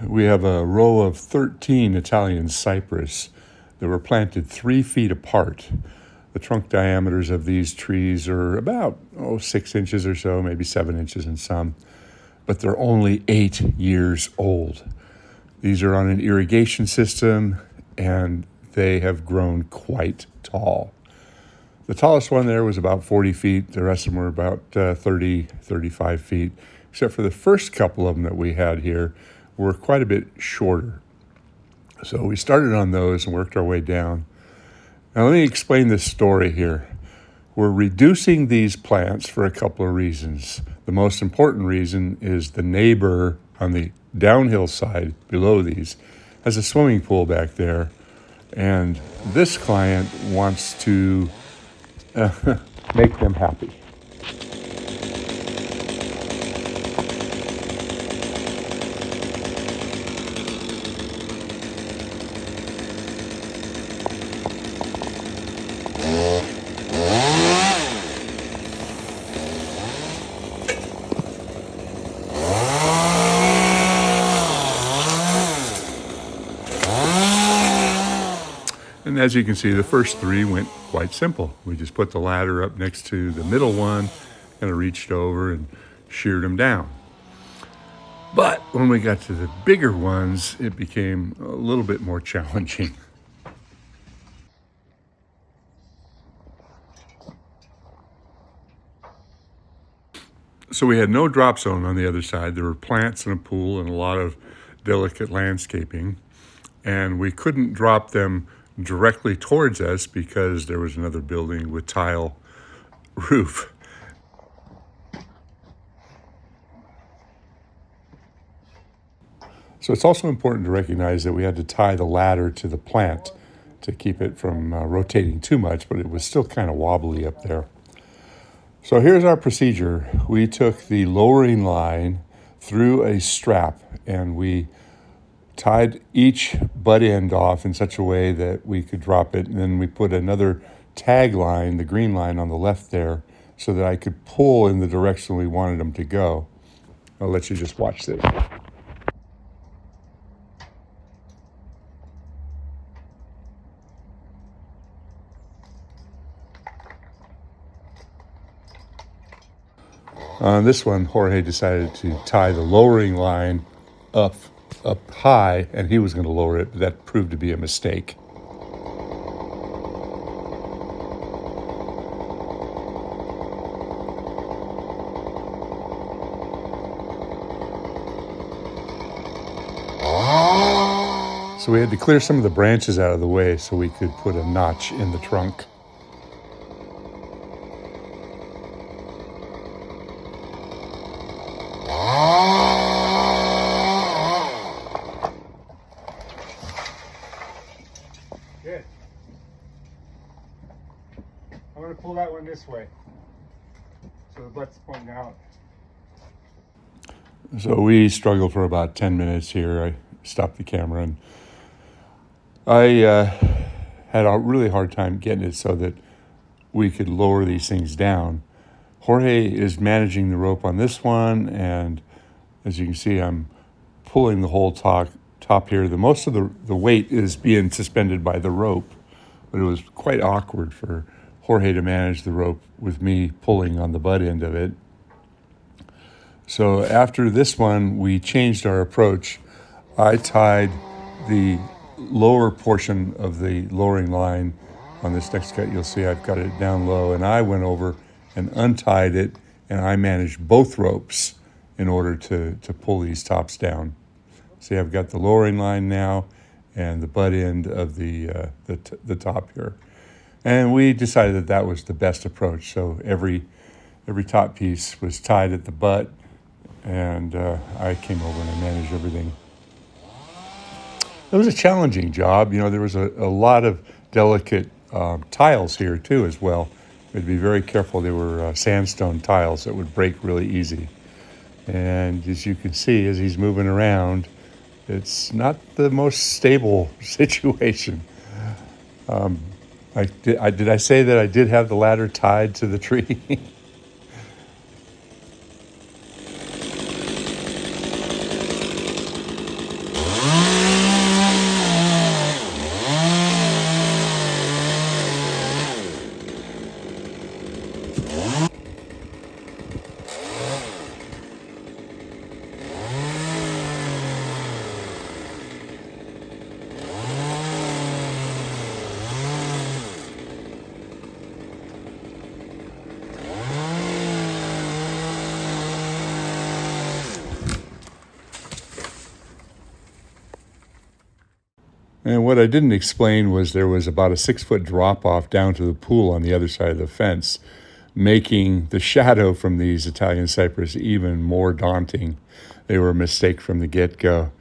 we have a row of 13 Italian cypress that were planted 3 feet apart. The trunk diameters of these trees are about 6 inches or so, maybe 7 inches in some, but they're only 8 years old. These are on an irrigation system, and they have grown quite tall. The tallest one there was about 40 feet. The rest of them were about 30, 35 feet, except for the first couple of them that we had here were quite a bit shorter. So we started on those and worked our way down. Now let me explain this story here. We're reducing these plants for a couple of reasons. The most important reason is the neighbor on the downhill side below these has a swimming pool back there, and this client wants to make them happy. And as you can see, the first 3 went quite simple. We just put the ladder up next to the middle one, kind of reached over and sheared them down. But when we got to the bigger ones, it became a little bit more challenging. So we had no drop zone on the other side. There were plants and a pool and a lot of delicate landscaping. And we couldn't drop them directly towards us because there was another building with tile roof. So it's also important to recognize that we had to tie the ladder to the plant to keep it from rotating too much, but it was still kind of wobbly up there. So here's our procedure. We took the lowering line through a strap and we tied each butt end off in such a way that we could drop it, and then we put another tag line, the green line on the left there, so that I could pull in the direction we wanted them to go. I'll let you just watch this. On this one, Jorge decided to tie the lowering line up high, and he was going to lower it, but that proved to be a mistake. So we had to clear some of the branches out of the way so we could put a notch in the trunk. Good. I'm going to pull that one this way so the butt's pointing out. So we struggled for about 10 minutes here. I stopped the camera and I had a really hard time getting it so that we could lower these things down. Jorge is managing the rope on this one, and as you can see, I'm pulling the whole top here. Most of the weight is being suspended by the rope, but it was quite awkward for Jorge to manage the rope with me pulling on the butt end of it. So after this one, we changed our approach. I tied the lower portion of the lowering line on this next cut. You'll see I've got it down low, and I went over and untied it, and I managed both ropes in order to pull these tops down. See, I've got the lowering line now and the butt end of the top here. And we decided that was the best approach. So every top piece was tied at the butt, and I came over and I managed everything. It was a challenging job. You know, there was a lot of delicate tiles here too as well. We had to be very careful. They were sandstone tiles that would break really easy. And as you can see, as he's moving around, it's not the most stable situation. Did I say that I did have the ladder tied to the tree? And what I didn't explain was there was about a 6-foot drop off down to the pool on the other side of the fence, making the shadow from these Italian cypress even more daunting. They were a mistake from the get-go.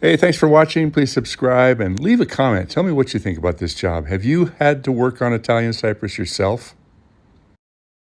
Hey, thanks for watching. Please subscribe and leave a comment. Tell me what you think about this job. Have you had to work on Italian cypress yourself?